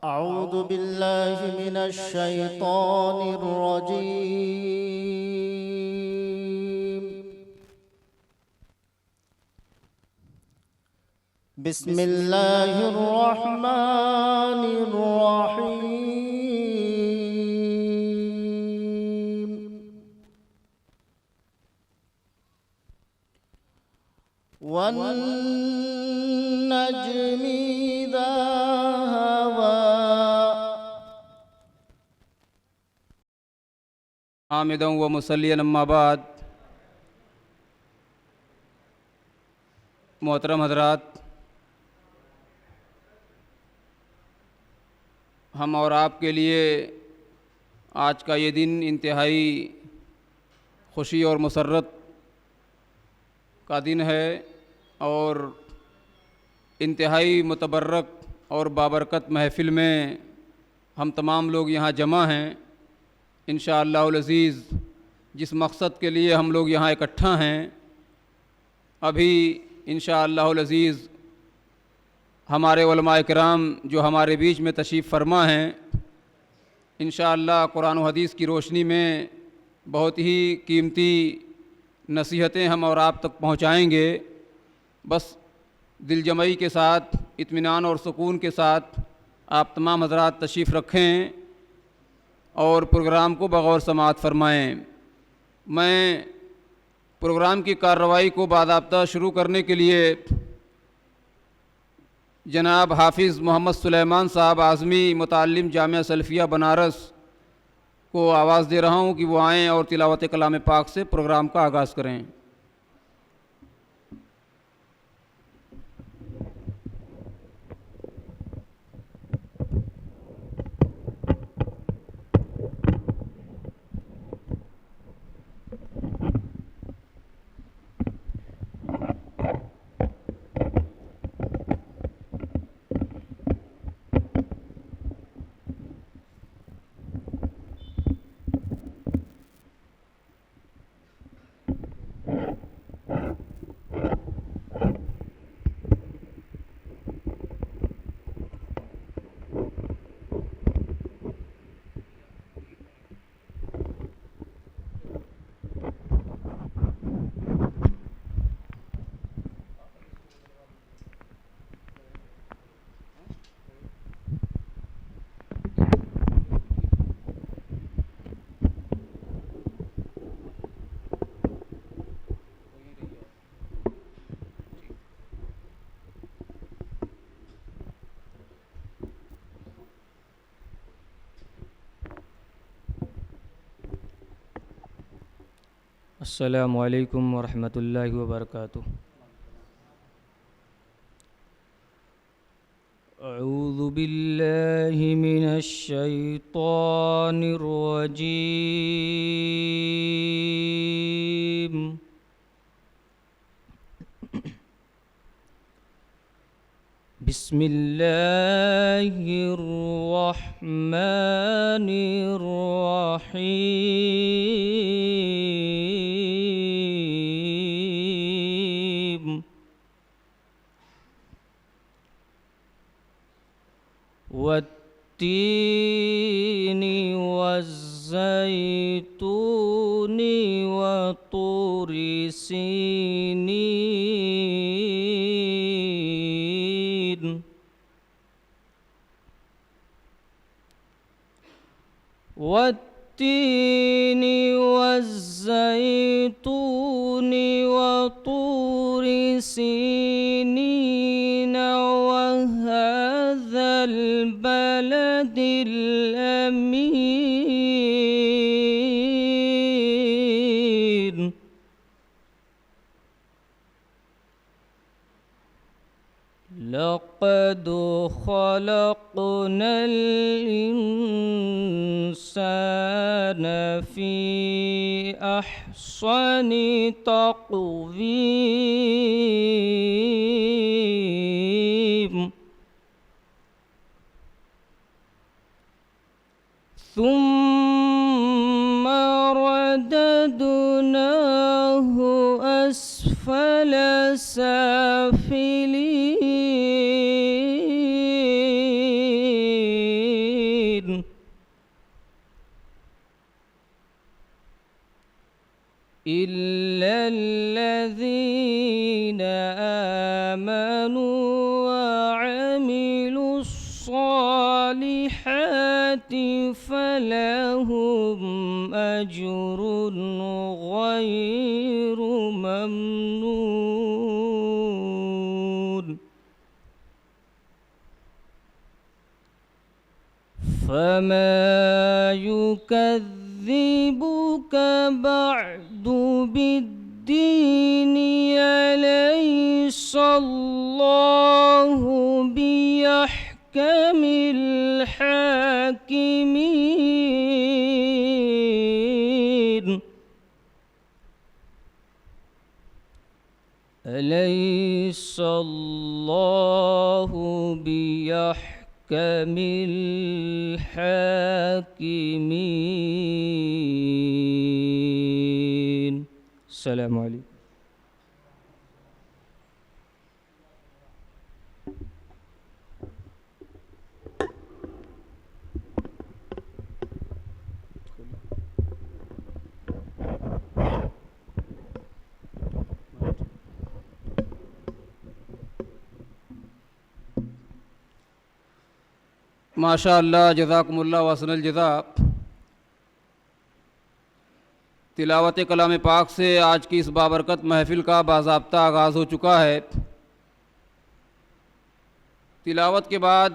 أعوذ بالله من الشيطان الرجيم. بسم الله الرحمن الرحيم. والنجم إذا هوى. हामिदन व मुसल्लियन अम्मा बाद। मोहतरम हजरात, हम और आपके लिए आज का ये दिन इंतहाई खुशी और मसर्रत का दिन है और इंतहाई मुतबर्रक और बाबरकत महफ़िल में हम तमाम लोग यहाँ जमा हैं। इंशाअल्लाहुल अज़ीज़ जिस मकसद के लिए हम लोग यहाँ इकट्ठा हैं, अभी इंशाअल्लाहुल अज़ीज़ हमारे उलमाए किराम जो हमारे बीच में तशरीफ़ फरमा हैं, इंशाअल्लाह कुरान व हदीस की रोशनी में बहुत ही कीमती नसीहतें हम और आप तक पहुँचाएँगे। बस दिलजमई के साथ, इत्मीनान और सुकून के साथ आप तमाम हज़रात तशरीफ़ रखें और प्रोग्राम को बगौर समाअत फ़रमाएँ। मैं प्रोग्राम की कार्रवाई को बाज़ाब्ता शुरू करने के लिए जनाब हाफिज़ मोहम्मद सुलेमान साहब आज़मी मुताल्लिम जामिया सल्फ़िया बनारस को आवाज़ दे रहा हूँ कि वो आएँ और तिलावत कलाम पाक से प्रोग्राम का आगाज़ करें। अस्सलामु अलैकुम वरहमतुल्लाहि वबरकातुह। अऊज़ु बिल्लाहि मिनश शैतानिर रजीम। बिस्मिल्लाहिर रहमानिर रहीम। वत्तीनि वज़्ज़ैतूनि वतूरि सीनीन। वत्तीनि वज़्ज़ैतूनि वतूरि सीनीन वहाज़ल बलदिल अमीन। लक़द ख़लक़नल इंसान फ़ी अहसनि तक़वीम। ثم رددناه أسفل سافلين। إلا الذين آمنوا وعملوا الصالحات فلهم أجر غير ممنون فما يكذبك بعد بالدين أليس الله بيحكم الحاكمين أليس الله بيحكم الحاكمين. السلام عليكم. माशाअल्लाह जज़ाकुमुल्लाह वहसनल जज़ा। तिलावत कलाम पाक से आज की इस बाबरकत महफ़िल का बाज़ाब्ता आगाज़ हो चुका है। तिलावत के बाद